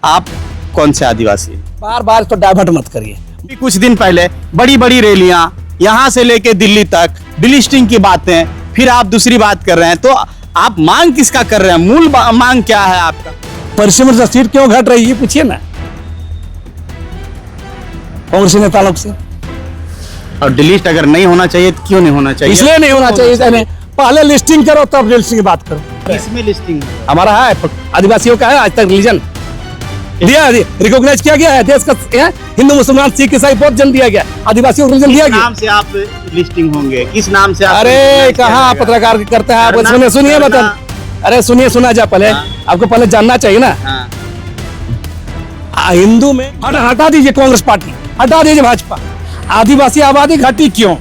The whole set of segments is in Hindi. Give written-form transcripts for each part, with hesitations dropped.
आप कौन से आदिवासी हैं? बार बार इसको डाइवर्ट मत करिए। कुछ दिन पहले बड़ी बड़ी रैलियां यहाँ से लेके दिल्ली तक, डिलिस्टिंग की बातें, फिर आप दूसरी बात कर रहे हैं, तो आप मांग किसका कर रहे हैं? मूल मांग क्या है आपका? परिसीमन से सीट क्यों घट रही है पूछिए ना कांग्रेस नेता लोग से। और डिलिस्ट अगर नहीं होना चाहिए तो क्यों नहीं होना चाहिए? इसलिए नहीं होना चाहिए, इसलिए पहले लिस्टिंग करो तब लिस्टिंग की बात करो। इसमें लिस्टिंग हमारा है आदिवासियों का है, आज तक रिलीजन दिया रिकॉग्नाइज किया गया है देश का, हिंदू मुसलमान सिख ईसाई बहुत जन दिया गया, आदिवासियों को रिलीजन दिया गया। नाम से आप लिस्टिंग होंगे? किस नाम से आप? अरे कहाँ पत्रकार करते हैं आप? सुनिए बतन, अरे सुनिए, सुना जा पहले, आपको पहले जानना चाहिए ना। हिंदू में हटा दीजिए कांग्रेस पार्टी, हटा दीजिए भाजपा। आदिवासी आबादी घटी क्यों?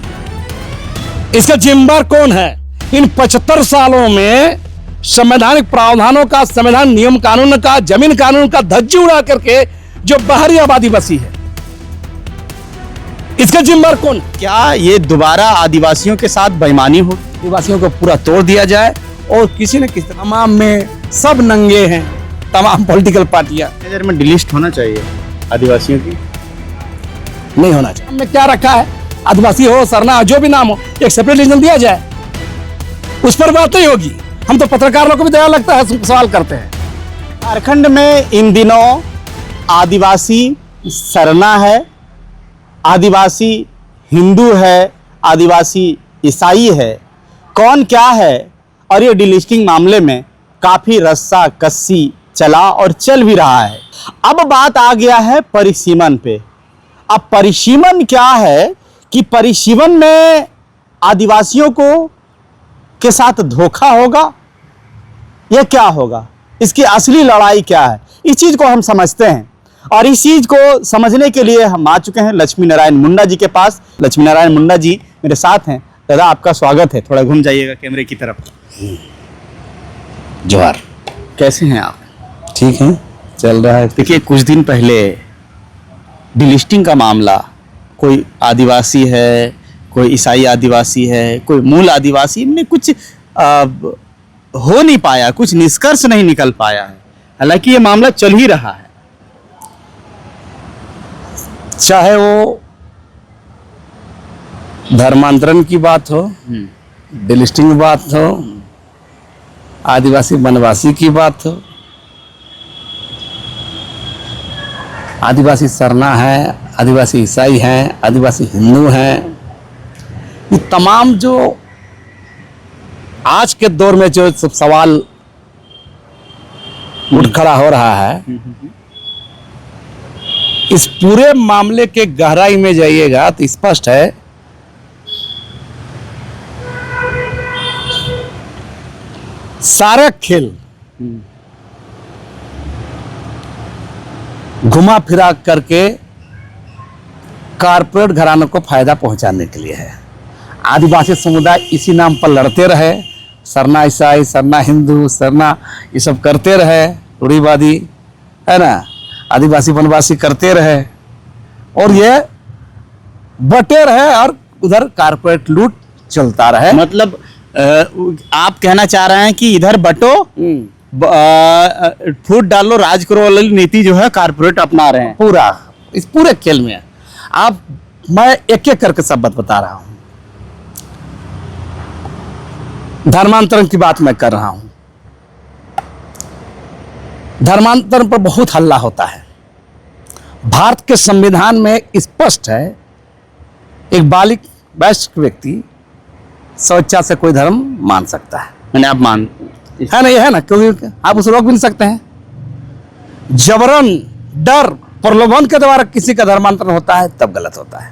इसका जिम्मेदार कौन है? इन 75 सालों में संवैधानिक प्रावधानों का, संविधान नियम कानून का, जमीन कानून का धज्जी उड़ा करके जो बाहरी आबादी बसी है, इसका जिम्मेदार कौन? क्या ये दोबारा आदिवासियों के साथ बेईमानी हो? आदिवासियों को पूरा तोड़ दिया जाए और किसी न किसी तमाम में सब नंगे हैं, तमाम पॉलिटिकल पार्टियां। नजर में डिलिस्ट होना चाहिए आदिवासियों की? नहीं होना चाहिए। हमने क्या रखा है, आदिवासी हो, सरना हो, जो भी नाम हो, एक सेपरेट रीजन दिया जाए, उस पर बात नहीं होगी। हम तो पत्रकारों को भी दया लगता है, सवाल करते हैं। झारखंड में इन दिनों आदिवासी सरना है, आदिवासी हिंदू है, आदिवासी ईसाई है, कौन क्या है, और ये डिलिस्टिंग मामले में काफी रस्सा कस्सी चला और चल भी रहा है। अब बात आ गया है परिसीमन पे। अब परिसीमन क्या है कि परिसीमन में आदिवासियों को के साथ धोखा होगा या क्या होगा? इसकी असली लड़ाई क्या है? इस चीज को हम समझते हैं, और इस चीज को समझने के लिए हम आ चुके हैं लक्ष्मी नारायण मुंडा जी के पास। लक्ष्मी नारायण मुंडा जी मेरे साथ हैं। दादा आपका स्वागत है, थोड़ा घूम जाइएगा कैमरे की तरफ। जोहार। कैसे हैं आप? ठीक है, चल रहा है। देखिए, कुछ दिन पहले डिलिस्टिंग का मामला, कोई आदिवासी है, कोई ईसाई आदिवासी है, कोई मूल आदिवासी, इनमें कुछ हो नहीं पाया, कुछ निष्कर्ष नहीं निकल पाया है। हालांकि ये मामला चल ही रहा है। चाहे वो धर्मांतरण की बात हो, डिलिस्टिंग की बात हो, आदिवासी वनवासी की बात हो, आदिवासी सरना है, आदिवासी ईसाई हैं, आदिवासी हिंदू हैं, ये तमाम जो आज के दौर में जो सब सवाल उठ खड़ा हो रहा है, इस पूरे मामले के गहराई में जाइएगा तो स्पष्ट है सारा खेल घुमा फिरा करके कारपोरेट घरानों को फायदा पहुंचाने के लिए है। आदिवासी समुदाय इसी नाम पर लड़ते रहे, सरना ईसाई, सरना हिंदू, सरना ये सब करते रहे, रूढ़िवादी है ना, आदिवासी वनवासी करते रहे, और ये बटे रहे और उधर कारपोरेट लूट चलता रहे। मतलब आप कहना चाह रहे हैं कि इधर बटो, फूट डालो, राज करो वाली नीति जो है कारपोरेट अपना रहे हैं पूरा इस पूरे खेल में। आप, मैं एक एक करके सब बात बता रहा हूं। धर्मांतरण की बात मैं कर रहा हूं। धर्मांतरण पर बहुत हल्ला होता है। भारत के संविधान में स्पष्ट है, एक बालिग वयस्क व्यक्ति स्वेच्छा से कोई धर्म मान सकता है। मैंने आप मान है ना, ये है ना, क्योंकि आप उसे रोक भी नहीं सकते हैं। जबरन, डर, प्रलोभन के द्वारा किसी का धर्मांतरण होता है तब गलत होता है।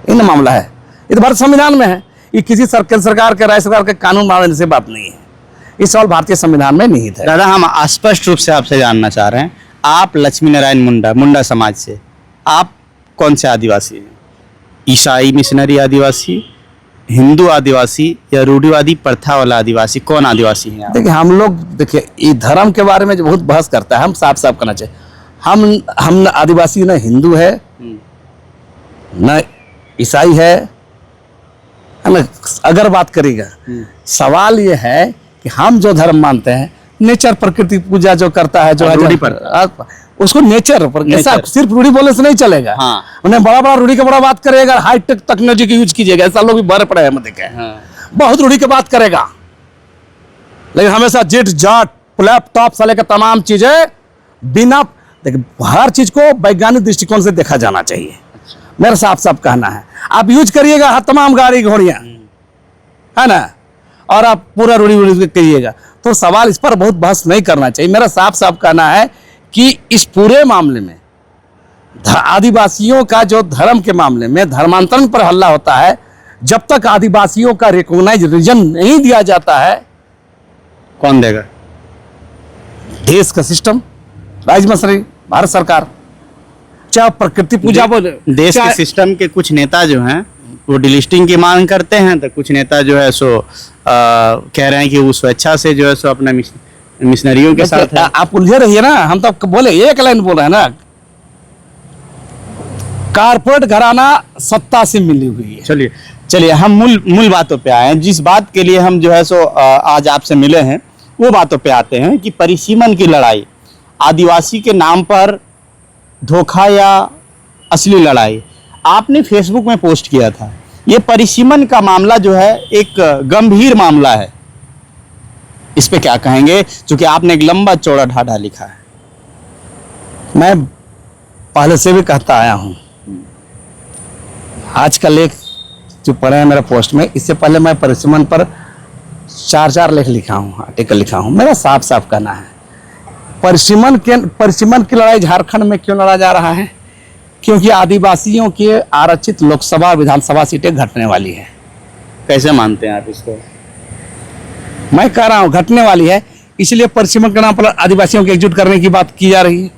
इन मामला है, ये तो भारत संविधान में है। ये किसी केंद्र सरकार के, राज्य सरकार के कानून बनाने से बात नहीं है। ये सवाल भारतीय संविधान में निहित है। दादा, हम स्पष्ट रूप से आपसे जानना चाह रहे हैं, आप लक्ष्मी नारायण मुंडा, मुंडा समाज से, आप कौन से आदिवासी हैं? ईसाई मिशनरी आदिवासी, हिंदू आदिवासी, या रूढ़िवादी प्रथा वाला आदिवासी? कौन आदिवासी हैं आप? देखिए, हम लोग, देखिए, ये धर्म के बारे में जो बहुत बहस करता है, हम साफ साफ करना चाहिए, हम आदिवासी न हिंदू है, न ईसाई है ना। अगर बात करेगा, सवाल ये है कि हम जो धर्म मानते हैं नेचर प्रकृति पूजा जो करता है, जो है रूढ़ी उसको नेचर पर, ऐसा सिर्फ रूढ़ी बोलने से नहीं चलेगा। हाँ। उन्हें बड़ा बड़ा रूढ़ी का बड़ा बात करेगा, हाईटेक टेक्नोलॉजी का यूज कीजिएगा, ऐसा लोग भी भरे पड़े हैं देखे। हाँ। बहुत रूढ़ी की बात करेगा, लेकिन हमेशा जिट जाट लैपटॉप साले का तमाम चीजें बिना देखिए, हर चीज को वैज्ञानिक दृष्टिकोण से देखा जाना चाहिए। मेरा साफ साफ कहना है, आप यूज करिएगा हर तमाम गाड़ी घोड़ियां, है ना, और आप पूरा रूढ़ी करिएगा, तो सवाल इस पर बहुत बहस नहीं करना चाहिए। मेरा साफ साफ कहना है कि इस पूरे मामले में आदिवासियों का जो धर्म के मामले में धर्मांतरण पर हल्ला होता है, जब तक आदिवासियों का रिकॉग्नाइज रीजन नहीं दिया जाता है, कौन देगा? देश का सिस्टम, राज्य मंत्री, भारत सरकार, चाहे प्रकृति पूजा बोले। देश के सिस्टम के कुछ नेता जो हैं वो डिलिस्टिंग की मांग करते हैं, तो कुछ नेता जो है सो कह रहे हैं कि वो स्वेच्छा से जो है सो अपना मिशनरियों के साथ है। आप उलझे रहिए ना, हम तो बोले एक लाइन बोल रहे हैं ना, कारपोरेट घराना सत्ता से मिली हुई है। चलिए चलिए हम मूल बातों पे आए हैं। जिस बात के लिए हम जो है सो आज आपसे मिले हैं वो बातों पे आते हैं कि परिसीमन की लड़ाई, आदिवासी के नाम पर धोखा या असली लड़ाई, आपने फेसबुक में पोस्ट किया था। ये परिसीमन का मामला जो है एक गंभीर मामला है, इस पे क्या कहेंगे? क्योंकि आपने एक लंबा चौड़ा ढाढ़ा लिखा है। मैं पहले से भी कहता आया हूं, आज का लेख जो पढ़े हैं मेरा पोस्ट में, इससे पहले मैं परिसीमन पर 4 लेख लिखा हूं, आर्टिकल लिखा हूं। मेरा साफ साफ कहना है, परिसीमन की लड़ाई झारखंड में क्यों लड़ा जा रहा है? क्योंकि आदिवासियों के आरक्षित लोकसभा विधानसभा सीटें घटने वाली है। कैसे मानते हैं आप इसको? मैं कह रहा हूं घटने वाली है, इसलिए परिसीमन के नाम पर आदिवासियों को एकजुट करने की बात की जा रही है।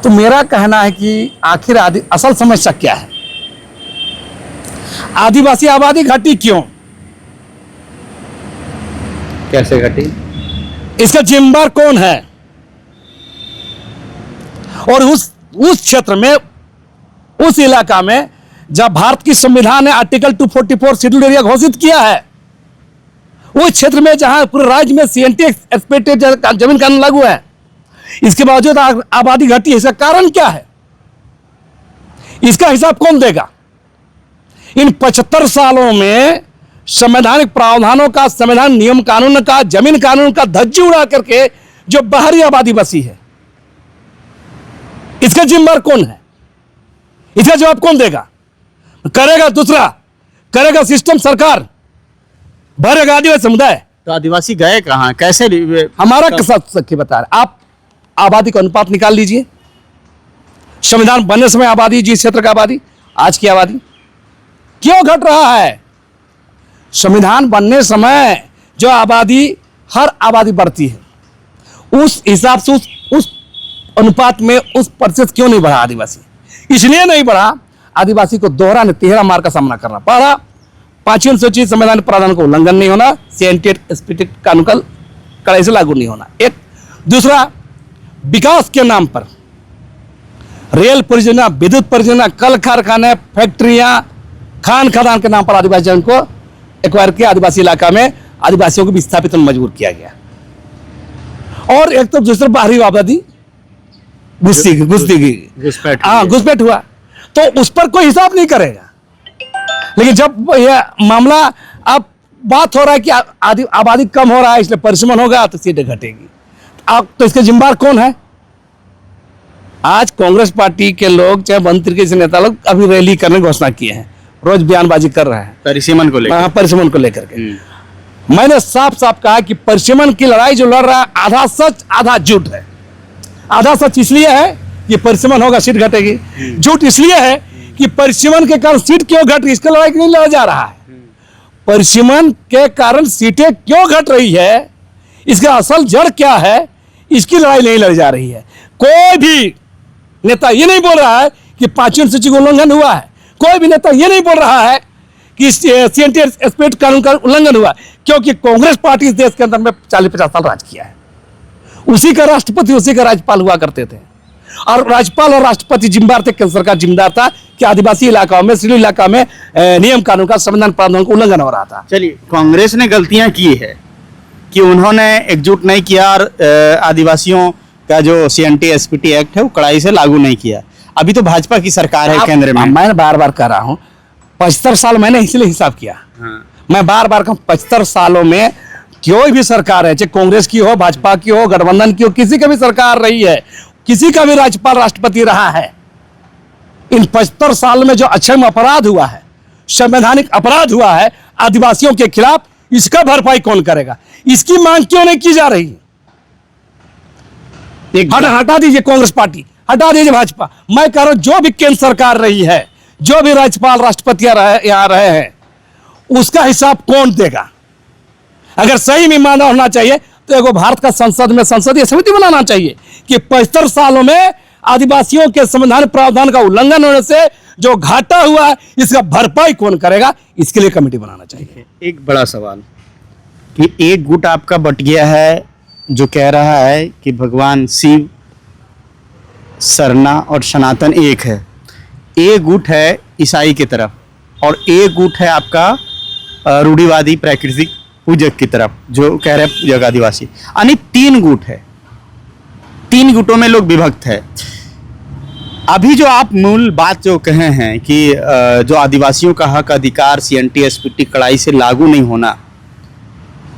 तो मेरा कहना है कि आखिर असल समस्या क्या है? आदिवासी आबादी घटी क्यों? कैसे घटी? इसका जिम्मेदार कौन है? और उस क्षेत्र में, उस इलाका में जब भारत की संविधान ने आर्टिकल 244 शेड्यूल्ड एरिया घोषित किया है, उस क्षेत्र में जहां पूरे राज्य में सीएनटी एक्सपेक्टेड जमीन कानून लागू है, इसके बावजूद आबादी घटी है। इसका कारण क्या है? इसका हिसाब कौन देगा? इन 75 सालों में संवैधानिक प्रावधानों का, संविधान नियम कानून का, जमीन कानून का धज्जी उड़ा करके जो बाहरी आबादी बसी है, इसका जिम्मेदार कौन है? इसका जवाब कौन देगा? करेगा दूसरा, करेगा सिस्टम, सरकार, भरेगा आदिवासी समुदाय। तो आदिवासी गए कहां? कैसे? हमारा सच्ची बता रहे, आप आबादी का अनुपात निकाल लीजिए। संविधान बनने समय आबादी, जिस क्षेत्र का आबादी, आज की आबादी क्यों घट रहा है? संविधान बनने समय जो आबादी, हर आबादी बढ़ती है, उस हिसाब से उस अनुपात में उस प्रतिशत क्यों नहीं बढ़ा आदिवासी? इसलिए नहीं बढ़ा, आदिवासी को दोहरा ने तिहरा मार का सामना करना पड़ा। 5वीं अनुसूची संविधान प्रावधान को उल्लंघन नहीं होना, सीएनटी कानून का कड़ाई से लागू नहीं होना, एक। दूसरा, विकास के नाम पर रेल परियोजना, विद्युत परियोजना, कल कारखाने, फैक्ट्रियां, खान खदान के नाम पर आदिवासियों को एक्वायर किया, आदिवासी इलाका में आदिवासियों को विस्थापित होने मजबूर किया गया। और एक तो दूसरा बाहरी आबादी घुसपैठ हुआ, तो उस पर कोई हिसाब नहीं करेगा। लेकिन जब यह मामला, अब बात हो रहा है कि आबादी कम हो रहा है इसलिए परिसीमन होगा तो सीटें घटेगी, तो इसके जिम्मेदार कौन है? आज कांग्रेस पार्टी के लोग, चाहे मंत्री के नेता लोग, अभी रैली करने की घोषणा किए हैं, रोज बयानबाजी कर रहे हैं परिसीमन को लेकर। परिसीमन को लेकर के मैंने साफ साफ कहा कि परिसीमन की लड़ाई जो लड़ रहा है, आधा सच आधा झूठ है। आधा सच इसलिए है कि परिसीमन होगा सीट घटेगी, झूठ इसलिए है कि परिसीमन के कारण सीट क्यों घट रही, इसका लड़ाई नहीं लड़ा जा रहा है। परिसीमन के कारण सीटें क्यों घट रही है, इसका असल जड़ क्या है, इसकी लड़ाई नहीं लड़ी जा रही है। कोई भी नेता ये नहीं बोल रहा है कि 5वीं अनुसूची का उल्लंघन हुआ है, कोई भी नेता ये नहीं बोल रहा है कि सीएनटी एक्सपेक्टेड कानून का उल्लंघन हुआ, क्योंकि कांग्रेस पार्टी इस देश के अंदर में 40-50 साल राज किया है। उसी का राष्ट्रपति, उसी का राज्यपाल हुआ करते थे, और राज्यपाल और राष्ट्रपति जिम्मेदार थे, केंद्र सरकार जिम्मेदार था कि आदिवासी इलाकाओं में, शेड्यूल इलाका में नियम कानून का, संविधान प्रावधान का उल्लंघन हो रहा था। चलिए, कांग्रेस ने गलतियां की है, कि उन्होंने एकजुट नहीं किया और आदिवासियों का जो CNT SPT एक्ट है वो कड़ाई से लागू नहीं किया। अभी तो भाजपा की सरकार है केंद्र में। मैं बार बार कह रहा हूँ 75 साल मैंने इसलिए हिसाब किया। मैं बार बार कहूँ 75 सालों में कोई भी सरकार है, चाहे कांग्रेस की हो, भाजपा की हो, गठबंधन की हो, किसी की भी सरकार रही है, किसी का भी राज्यपाल राष्ट्रपति रहा है, इन 75 साल में जो अक्षम अपराध हुआ है, संवैधानिक अपराध हुआ है आदिवासियों के खिलाफ, इसका भरपाई कौन करेगा? इसकी मांग क्यों नहीं की जा रही? हटा दीजिए कांग्रेस पार्टी, हटा दीजिए भाजपा। मैं कह रहा हूं जो भी केंद्र सरकार रही है, जो भी राज्यपाल राष्ट्रपति यहां रहे हैं, उसका हिसाब कौन देगा? अगर सही में माना होना चाहिए तो एगो भारत का संसद में संसदीय समिति बनाना चाहिए कि 75 सालों में आदिवासियों के संवैधानिक प्रावधान का उल्लंघन होने से जो घाटा हुआ है, इसका भरपाई कौन करेगा? इसके लिए कमेटी बनाना चाहिए। एक बड़ा सवाल कि एक गुट आपका बट गया है जो कह रहा है कि भगवान शिव, सरना और सनातन एक है। एक गुट है ईसाई की तरफ और एक गुट है आपका रूढ़िवादी प्राकृतिक पूजक की तरफ जो कह रहे हैं पूजक आदिवासी, यानी 3 गुट है। 3 गुटों में लोग विभक्त है। अभी जो आप मूल बात जो कहे हैं कि जो आदिवासियों का हक अधिकार CNT SPT कड़ाई से लागू नहीं होना,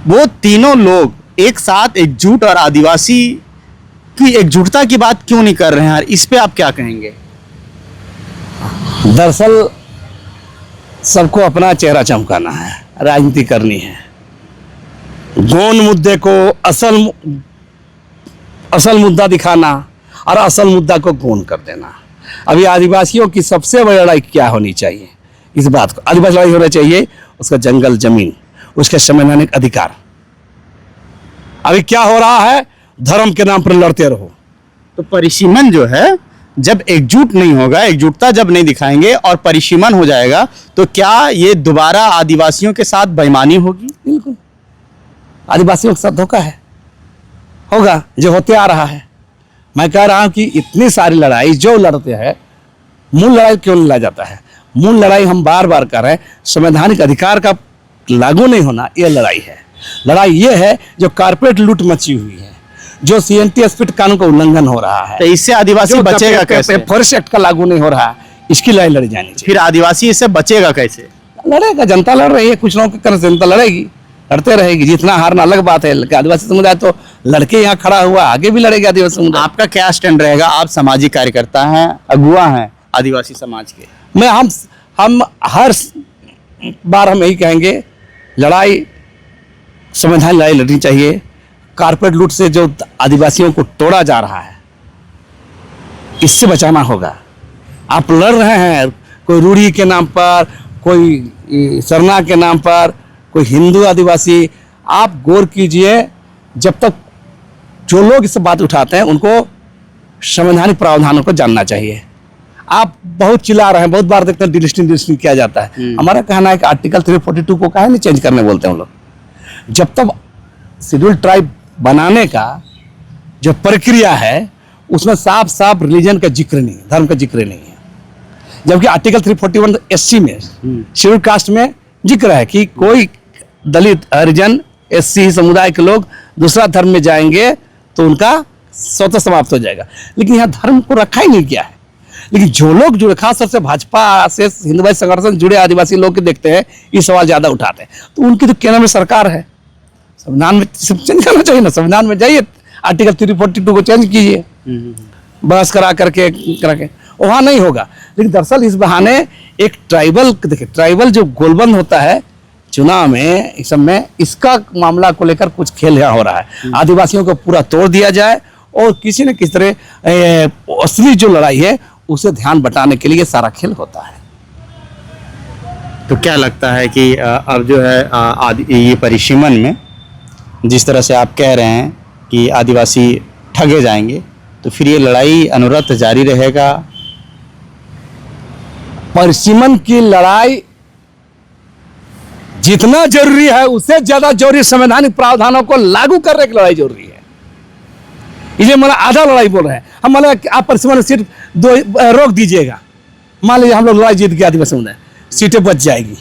वो तीनों लोग एक साथ एकजुट और आदिवासी की एकजुटता की बात क्यों नहीं कर रहे हैं? इस पे आप क्या कहेंगे? दरअसल सबको अपना चेहरा चमकाना है, राजनीति करनी है। गौण मुद्दे को असल मुद्दा दिखाना और असल मुद्दा को गौण कर देना। अभी आदिवासियों की सबसे बड़ी लड़ाई क्या होनी चाहिए? इस बात को आदिवासी लड़ाई होना चाहिए, उसका जंगल जमीन, उसके संवैधानिक अधिकार। अभी क्या हो रहा है? धर्म के नाम पर लड़ते रहो। तो परिसीमन जो है, जब एकजुट नहीं होगा, एकजुटता जब नहीं दिखाएंगे और परिसीमन हो जाएगा, तो क्या ये दोबारा आदिवासियों के साथ बेईमानी होगी? बिल्कुल, आदिवासियों के साथ धोखा है, होगा जो होते आ रहा है। मैं कह रहा हूं कि इतनी सारी लड़ाई जो लड़ते हैं, मूल लड़ाई क्यों नहीं ला जाता है? मूल लड़ाई हम बार बार कर रहे हैं, संवैधानिक अधिकार का लागू नहीं होना, ये लड़ाई है। लड़ाई ये है जो कारपोरेट लूट मची हुई है, जो CNT SPT कानून का उल्लंघन हो रहा है। तो इससे आदिवासी बचेगा कैसे? फॉरेस्ट एक्ट का लागू नहीं हो रहा है, इसकी लड़ाई लड़ी जानी चाहिए। फिर आदिवासी इससे बचेगा कैसे? लड़ेगा, जनता लड़ रही है, कुछ लोगों के कारण जनता लड़ेगी, लड़ते रहेगी। जितना हारना अलग बात है, आदिवासी समुदाय तो लड़के यहाँ खड़ा हुआ, आगे भी लड़ेगा आदिवासी समुदाय। आपका क्या स्टैंड रहेगा? आप सामाजिक कार्यकर्ता हैं, अगुआ हैं आदिवासी समाज के। मैं हम हर बार हम यही कहेंगे, लड़ाई संवैधानिक लड़ाई लड़नी चाहिए। कारपोरेट लूट से जो आदिवासियों को तोड़ा जा रहा है, इससे बचाना होगा। आप लड़ रहे हैं कोई रूढ़ी के नाम पर, कोई सरना के नाम पर, कोई हिंदू आदिवासी, आप गौर कीजिए। जब तक जो लोग इस बात उठाते हैं उनको संवैधानिक प्रावधानों को जानना चाहिए। आप बहुत चिल्ला रहे हैं, बहुत बार देखते हैं डिलिस्टिंग किया जाता है। हमारा कहना है कि आर्टिकल 342 को काहे नहीं चेंज करने बोलते हैं हम लोग? जब तक शेड्यूल ट्राइब बनाने का जो प्रक्रिया है, उसमें साफ साफ रिलीजन का जिक्र नहीं, धर्म का जिक्र नहीं है। जबकि आर्टिकल 341 SC में, शेड्यूल कास्ट में जिक्र है कि कोई दलित, हरिजन, SC समुदाय के लोग दूसरा धर्म में जाएंगे तो उनका स्वतः समाप्त हो जाएगा। लेकिन यहाँ धर्म को रखा ही नहीं गया है। लेकिन जो लोग जुड़े, खासतौर से भाजपा से हिंदुवादी संगठन से जुड़े आदिवासी लोग के देखते हैं, ये सवाल ज्यादा उठाते हैं। तो उनकी तो केंद्र में सरकार है, संविधान में चेंज करना चाहिए ना। संविधान में जाइए, आर्टिकल 342 को चेंज कीजिए, बहस करा करके वहाँ नहीं होगा। लेकिन दरअसल इस बहाने एक ट्राइबल, देखिए ट्राइबल जो गोलबंद होता है चुनाव में, इस सब में, इसका मामला को लेकर कुछ खेल यहाँ हो रहा है। आदिवासियों को पूरा तोड़ दिया जाए और किसी न किसी तरह असली जो लड़ाई है उसे ध्यान बटाने के लिए सारा खेल होता है। तो क्या लगता है कि अब जो है ये परिसीमन में जिस तरह से आप कह रहे हैं कि आदिवासी ठगे जाएंगे, तो फिर ये लड़ाई अनवरत जारी रहेगा? परिसीमन की लड़ाई जितना जरूरी है उससे ज्यादा जरूरी संवैधानिक प्रावधानों को लागू करने की लड़ाई जरूरी है। इसलिए मतलब आधा लड़ाई बोल रहे हैं हम। मान लीजिए आप परिसीमन सिर्फ 2 रोक दीजिएगा, मान लीजिए हम लोग लड़ाई जीत गए, आदिवासी समुदाय सीटें बच जाएगी,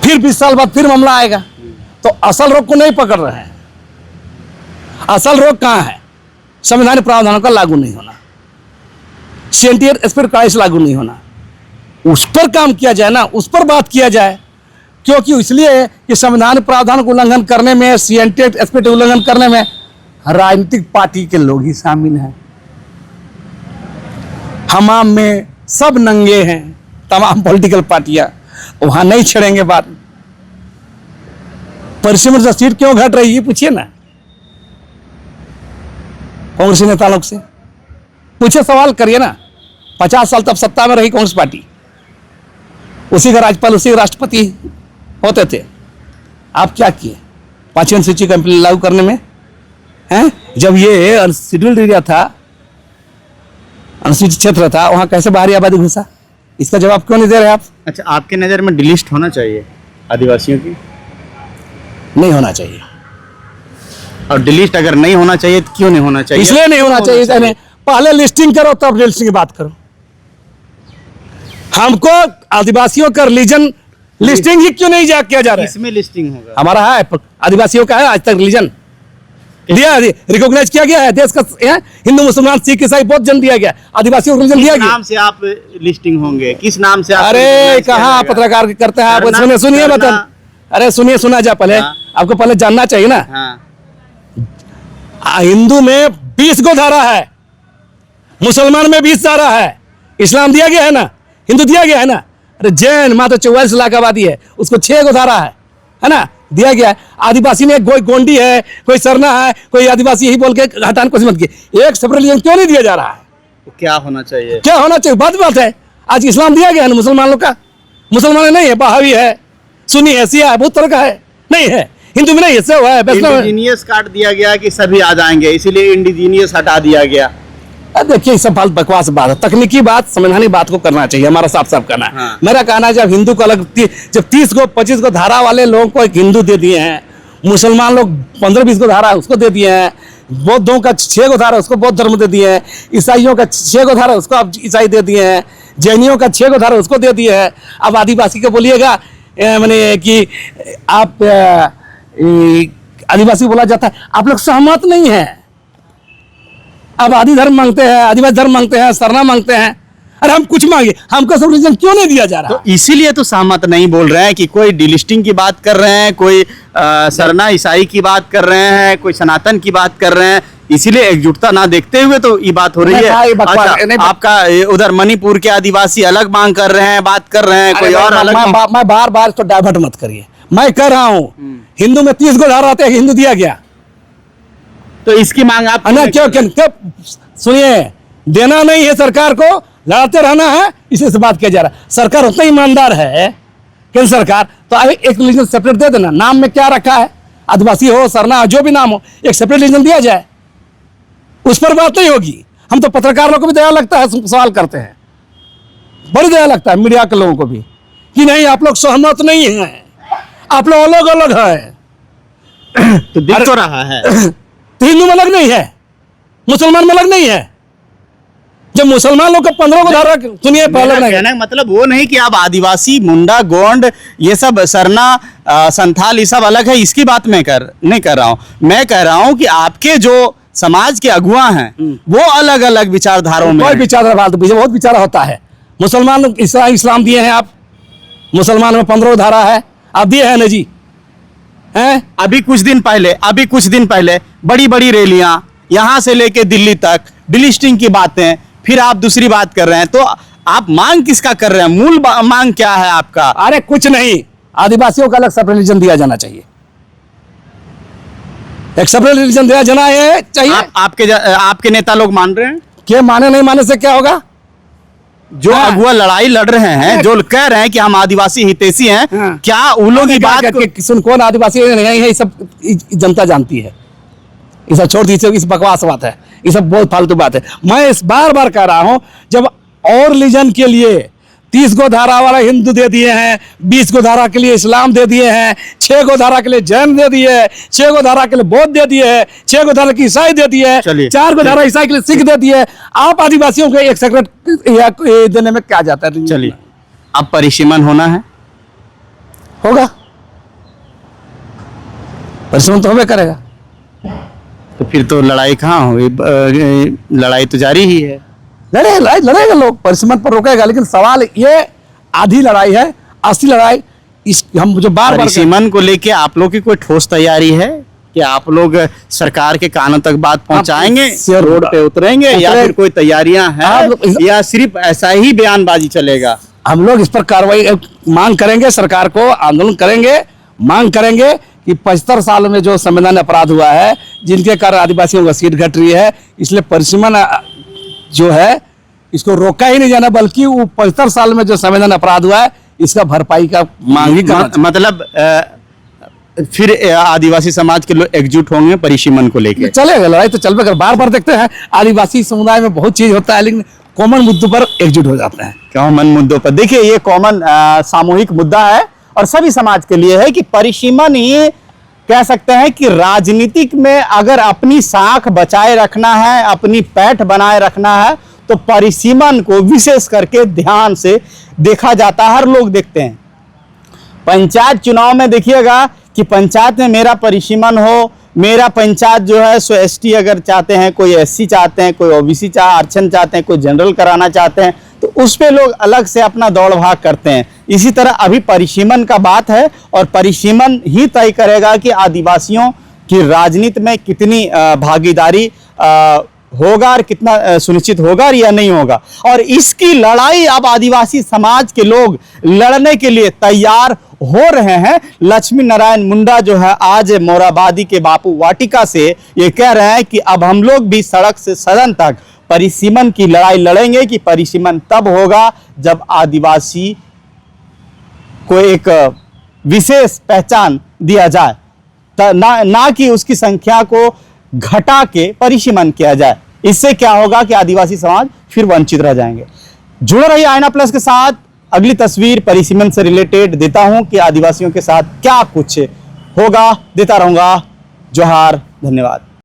फिर 20 साल बाद फिर मामला आएगा, तो असल रोग को नहीं पकड़ रहे हैं। असल रोग कहाँ है? संवैधानिक प्रावधानों का लागू नहीं होना, सेंटियर स्पिरिट क्राइस लागू नहीं होना। उस पर काम किया जाए ना, उस पर बात किया जाए। क्योंकि इसलिए कि संविधान प्रावधान का उल्लंघन करने में, सेंटियर स्पिरिट उल्लंघन करने में राजनीतिक पार्टी के लोग ही शामिल हैं। हमाम में सब नंगे हैं, तमाम पॉलिटिकल पार्टियां, वहां नहीं छेड़ेंगे बात। परिसीमन से सीट क्यों घट रही है पूछिए ना कांग्रेस नेता लोग से, पूछे, सवाल करिए ना। 50 साल तब सत्ता में रही कांग्रेस पार्टी, उसी का राज्यपाल, उसी के राष्ट्रपति होते थे। आप क्या किए 5वीं सूची का लागू करने में? हैं? जब ये शेड्यूल्ड एरिया था, अनुसूचित क्षेत्र था, वहां कैसे बाहरी आबादी घुसा? इसका जवाब क्यों नहीं दे रहे आप? अच्छा, आपके नज़र में डिलिस्ट होना चाहिए आदिवासियों की? नहीं होना चाहिए। और डिलिस्ट अगर नहीं होना चाहिए तो क्यों नहीं होना चाहिए? इसलिए नहीं होना चाहिए, पहले लिस्टिंग करो तब लिस्टिंग की बात करो। हमको आदिवासियों का रिलीजन लिस्टिंग ही क्यों नहीं किया जा रहा है? इसमें लिस्टिंग होगा। हमारा है, आदिवासियों का है, आज तक रिलीजन दिया, रिकॉग्नाइज किया गया है देश का। हिंदू, मुसलमान, सिख, ईसाई बहुत जन दिया गया, आदिवासियों को रिलीजन दिया गया। नाम से आप लिस्टिंग होंगे? किस नाम से आप? अरे कहाँ पत्रकार करते हैं आप? सुनिए बता, अरे सुनिए, सुना जा पहले। आपको पहले जानना चाहिए ना। हिंदू में 20 गो धारा है, मुसलमान में 20 धारा है, इस्लाम दिया गया है ना, हिंदू दिया गया है ना। अरे जैन मात्र 44 लाख आबादी है, उसको 6 गो धारा है ना, दिया गया है। आदिवासी में कोई गोंडी है, कोई सरना है, कोई आदिवासी, यही बोल के हटाने को मत किए। एक सेपरेट रिलीजन क्यों नहीं दिया जा रहा है? तो क्या होना चाहिए? क्या होना चाहिए? बात है। आज इस्लाम दिया गया है ना मुसलमान लोग का, मुसलमान नहीं है, बहावी है, सुन्नी है, शिया है, बहुत तरह का है, नहीं है। हिंदू में नहीं है, सब है। इंडिजीनियस काट दिया गया कि सभी आ जाएंगे, इसीलिए इंडिजीनियस हटा दिया गया। देखिए, सब बात बकवास बात है। तकनीकी बात, संवैधानिक बात को करना चाहिए, हमारा साफ साफ करना है। मेरा कहना है, जब हिंदू को अलग, जब 30 को 25 को धारा वाले लोगों को एक हिंदू दे दिए हैं, मुसलमान लोग 15-20 को धारा उसको दे दिए हैं, बौद्धों का 6 को धारा उसको बौद्ध धर्म दे दिए हैं, ईसाइयों का 6 को धारा उसको अब ईसाई दे दिए हैं, जैनियों का 6 को धारा उसको दे दिए हैं। अब आदिवासी को बोलिएगा मैंने कि आप आदिवासी बोला जाता है, आप लोग सहमत नहीं है। अब आदि धर्म मांगते हैं, आदिवासी धर्म मांगते हैं, सरना मांगते हैं। अरे हम कुछ मांगे, हमको सब रिलीजन क्यों नहीं दिया जा रहा? तो इसीलिए तो सहमत नहीं बोल रहे हैं कि कोई डिलिस्टिंग की बात कर रहे हैं, कोई सरना ईसाई की बात कर रहे हैं, कोई सनातन की बात कर रहे हैं। इसीलिए एकजुटता ना देखते हुए तो ये बात हो रही है। अच्छा, आपका उधर मणिपुर के आदिवासी अलग मांग कर रहे हैं, बात कर रहे हैं, कोई और अलग। मैं बार बार इसको डाइवर्ट मत करिए। मैं कह रहा हूँ हिंदू में 30 को धारा आते हैं, हिंदू दिया गया, तो इसकी मांग आप क्यों? सुनिए, देना नहीं है सरकार को, लड़ाते रहना है, इसी से बात किया जा रहा है। सरकार उतना ईमानदार है, केंद्र सरकार, तो एक रिलीजन सेपरेट दे देना। नाम में क्या रखा है, आदिवासी हो, सरना हो, जो भी नाम हो, एक सेपरेट रिलीजन दिया जाए, उस पर बात नहीं होगी। हम तो पत्रकारों को भी दया लगता है, सवाल करते हैं, बड़ी दया लगता है मीडिया के लोगों को भी, कि नहीं आप लोग सहमत नहीं हैं, आप लोग अलग अलग है। तो दिख तो रहा है, तो हिंदू में अलग नहीं है, मुसलमान में अलग नहीं है। जब मुसलमान लोग का 15 को धारा, सुनिए, पहले कहना मतलब वो नहीं कि आप आदिवासी, मुंडा, गोंड, ये सब सरना, संथाल, ये सब अलग है, इसकी बात मैं नहीं कर रहा हूँ। मैं कह रहा हूँ कि आपके जो समाज के अगुआ हैं वो अलग अलग विचारधाराओं में, कोई विचारधारा बहुत विचार होता है। मुसलमान लोग इस्लाम दिए हैं आप, मुसलमान में 15 धारा है, आप दिए हैं ना जी, हैं? अभी कुछ दिन पहले बड़ी बड़ी रैलियां यहां से लेके दिल्ली तक, डिलिस्टिंग की बातें, फिर आप दूसरी बात कर रहे हैं। तो आप मांग किसका कर रहे हैं? मूल मांग क्या है आपका? अरे कुछ नहीं, आदिवासियों का अलग सेपरेट रिलीजन दिया जाना चाहिए, एक सेपरेट रिलीजन दिया जाना चाहिए। आपके नेता लोग मान रहे हैं? क्या माने नहीं माने से क्या होगा? जो अगुआ लड़ाई लड़ रहे हैं, जो कह रहे हैं कि हम आदिवासी हितैषी हैं, क्या उन लोगों की बात सुन, कौन आदिवासी नहीं है, ये सब जनता जानती है। ये सब छोड़ दीजिए, इस बकवास बात है, ये सब बहुत फालतू बात है। मैं इस बार कह रहा हूं, जब और रिलीजन के लिए 30 को धारा वाला हिंदू दे दिए हैं, 20 को धारा के लिए इस्लाम दे दिए हैं, 6 को धारा के लिए जैन दे दिए हैं, 6 को धारा के लिए बौद्ध दे दिए हैं, 6 को धारा की ईसाई दे दिए हैं, 4 को धारा ईसाई के लिए सिख दे दिए। आप आदिवासियों को एक सेक्रेट देने में क्या जाता है? चलिए, अब परिसीमन होना है, होगा, परिसीमन तो होबे करेगा। तो फिर तो लड़ाई कहाँ होगी? लड़ाई तो जारी ही है। लड़ेगा लोग, परिसीमन पर रोकेगा, लेकिन सवाल ये आधी लड़ाई है, असली लड़ाई इस हम जो बार बार परिसीमन को लेके आप लोग की कोई ठोस तैयारी है कि आप लोग सरकार के कानों तक बात पहुंचाएंगे, रोड पे उतरेंगे, या फिर कोई तैयारियां हैं, या सिर्फ ऐसा ही बयानबाजी चलेगा? हम लोग इस पर कार्रवाई मांग करेंगे, सरकार को आंदोलन करेंगे, मांग करेंगे कि 75 साल में जो संवैधानिक अपराध हुआ है, जिनके कारण आदिवासियों का सीट घट रही है, इसलिए परिसीमन जो है इसको रोका ही नहीं जाना, बल्कि वो 75 साल में जो संवैधानिक अपराध हुआ है इसका भरपाई का मांग ही करना। मतलब फिर आदिवासी समाज के लोग एकजुट होंगे परिसीमन को लेकर? चलेगा, लड़ाई तो चल कर बार बार देखते हैं आदिवासी समुदाय में बहुत चीज होता है, लेकिन कॉमन मुद्दों पर एकजुट हो जाते हैं। कॉमन मुद्दों पर देखिए, ये कॉमन सामूहिक मुद्दा है और सभी समाज के लिए है कि परिसीमन ही कह सकते हैं कि राजनीतिक में अगर अपनी साख बचाए रखना है, अपनी पैठ बनाए रखना है, तो परिसीमन को विशेष करके ध्यान से देखा जाता है, हर लोग देखते हैं। पंचायत चुनाव में देखिएगा कि पंचायत में मेरा परिसीमन हो, मेरा पंचायत जो है सो एसटी अगर चाहते हैं, कोई एससी चाहते हैं, कोई ओबीसी आरक्षण चाहते हैं, कोई जनरल कराना चाहते हैं, तो उस पे लोग अलग से अपना दौड़ भाग करते हैं। इसी तरह अभी परिसीमन का बात है और परिसीमन ही तय करेगा कि आदिवासियों की राजनीति में कितनी भागीदारी होगा और कितना सुनिश्चित होगा या नहीं होगा। और इसकी लड़ाई अब आदिवासी समाज के लोग लड़ने के लिए तैयार हो रहे हैं। लक्ष्मी नारायण मुंडा जो है आज मोराबादी के बापू वाटिका से ये कह रहे हैं कि अब हम लोग भी सड़क से सदन तक परिसीमन की लड़ाई लड़ेंगे कि परिसीमन तब होगा जब आदिवासी को एक विशेष पहचान दिया जाए, ना कि उसकी संख्या को घटा के परिसीमन किया जाए। इससे क्या होगा कि आदिवासी समाज फिर वंचित रह जाएंगे। जुड़े रहिए आईना प्लस के साथ। अगली तस्वीर परिसीमन से रिलेटेड देता हूं कि आदिवासियों के साथ क्या कुछ होगा, देता रहूंगा। जोहार, धन्यवाद।